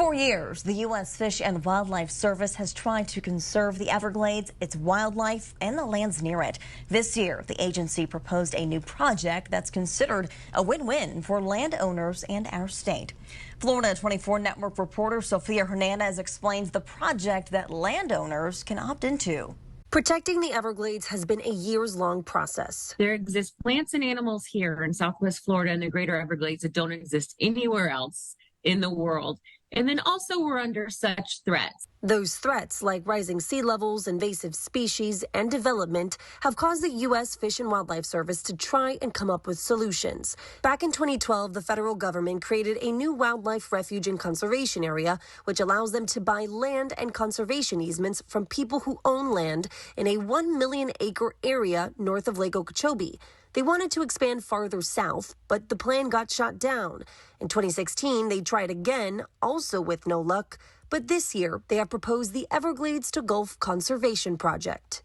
For years, the U.S. Fish and Wildlife Service has tried to conserve the Everglades, its wildlife, and the lands near it. This year, the agency proposed a new project that's considered a win-win for landowners and our state. Florida 24 Network reporter Sophia Hernandez explains the project that landowners can opt into. Protecting the Everglades has been a years-long process. There exist plants and animals here in Southwest Florida and the greater Everglades that don't exist anywhere else in the world. And then also we're under such threats. Those threats, like rising sea levels, invasive species, and development, have caused the U.S. Fish and Wildlife Service to try and come up with solutions. Back in 2012, the federal government created a new wildlife refuge and conservation area, which allows them to buy land and conservation easements from people who own land in a 1 million acre area north of Lake Okeechobee. They wanted to expand farther south, but the plan got shot down. In 2016, they tried again, also with no luck. But this year, they have proposed the Everglades to Gulf Conservation Project.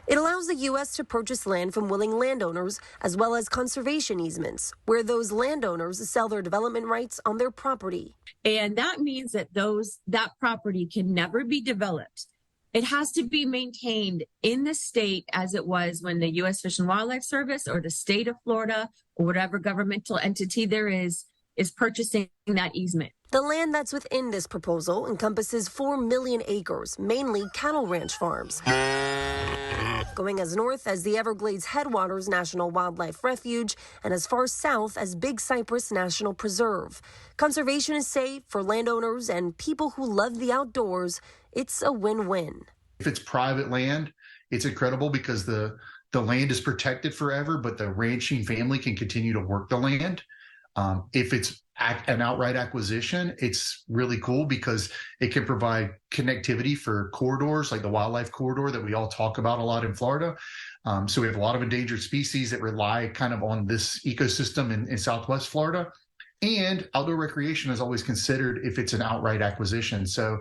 It allows the U.S. to purchase land from willing landowners as well as conservation easements, where those landowners sell their development rights on their property. And that means that that property can never be developed. It has to be maintained in the state as it was when the U.S. Fish and Wildlife Service or the state of Florida or whatever governmental entity there is purchasing that easement. The land that's within this proposal encompasses 4 million acres, mainly cattle ranch farms. Going as north as the Everglades Headwaters National Wildlife Refuge and as far south as Big Cypress National Preserve. Conservationists say for landowners and people who love the outdoors, it's a win-win. If it's private land, it's incredible because the land is protected forever, but the ranching family can continue to work the land. If it's an outright acquisition, it's really cool because it can provide connectivity for corridors like the wildlife corridor that we all talk about a lot in Florida. So we have a lot of endangered species that rely kind of on this ecosystem in Southwest Florida. And outdoor recreation is always considered if it's an outright acquisition. So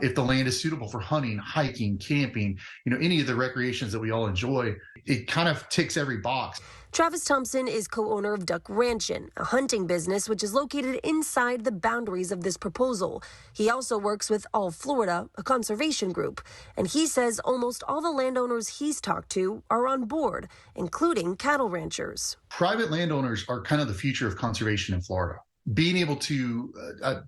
if the land is suitable for hunting, hiking, camping, any of the recreations that we all enjoy, it kind of ticks every box. Travis Thompson is co-owner of Duck Ranchin', a hunting business which is located inside the boundaries of this proposal. He also works with All Florida, a conservation group, and he says almost all the landowners he's talked to are on board, including cattle ranchers. Private landowners are kind of the future of conservation in Florida. Being able to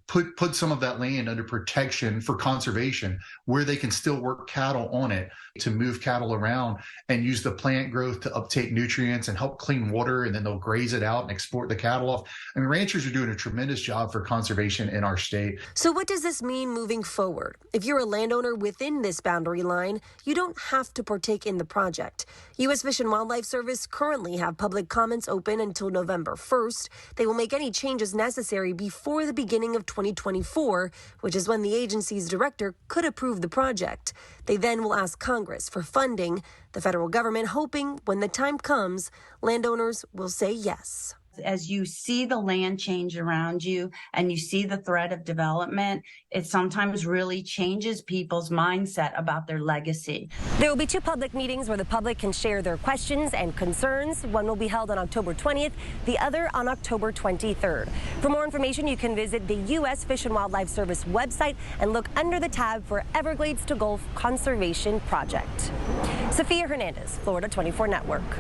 put some of that land under protection for conservation where they can still work cattle on it to move cattle around and use the plant growth to uptake nutrients and help clean water, and then they'll graze it out and export the cattle off. I mean, ranchers are doing a tremendous job for conservation in our state. So what does this mean moving forward? If you're a landowner within this boundary line, you don't have to partake in the project. U.S. Fish and Wildlife Service currently have public comments open until November 1st. They will make any changes necessary before the beginning of 2024, which is when the agency's director could approve the project. They then will ask Congress for funding, the federal government hoping when the time comes, landowners will say yes. As you see the land change around you and you see the threat of development, it sometimes really changes people's mindset about their legacy. There will be 2 public meetings where the public can share their questions and concerns. One will be held on October 20th, the other on October 23rd. For more information, you can visit the U.S. Fish and Wildlife Service website and look under the tab for Everglades to Gulf Conservation Project. Sophia Hernandez, Florida 24 Network.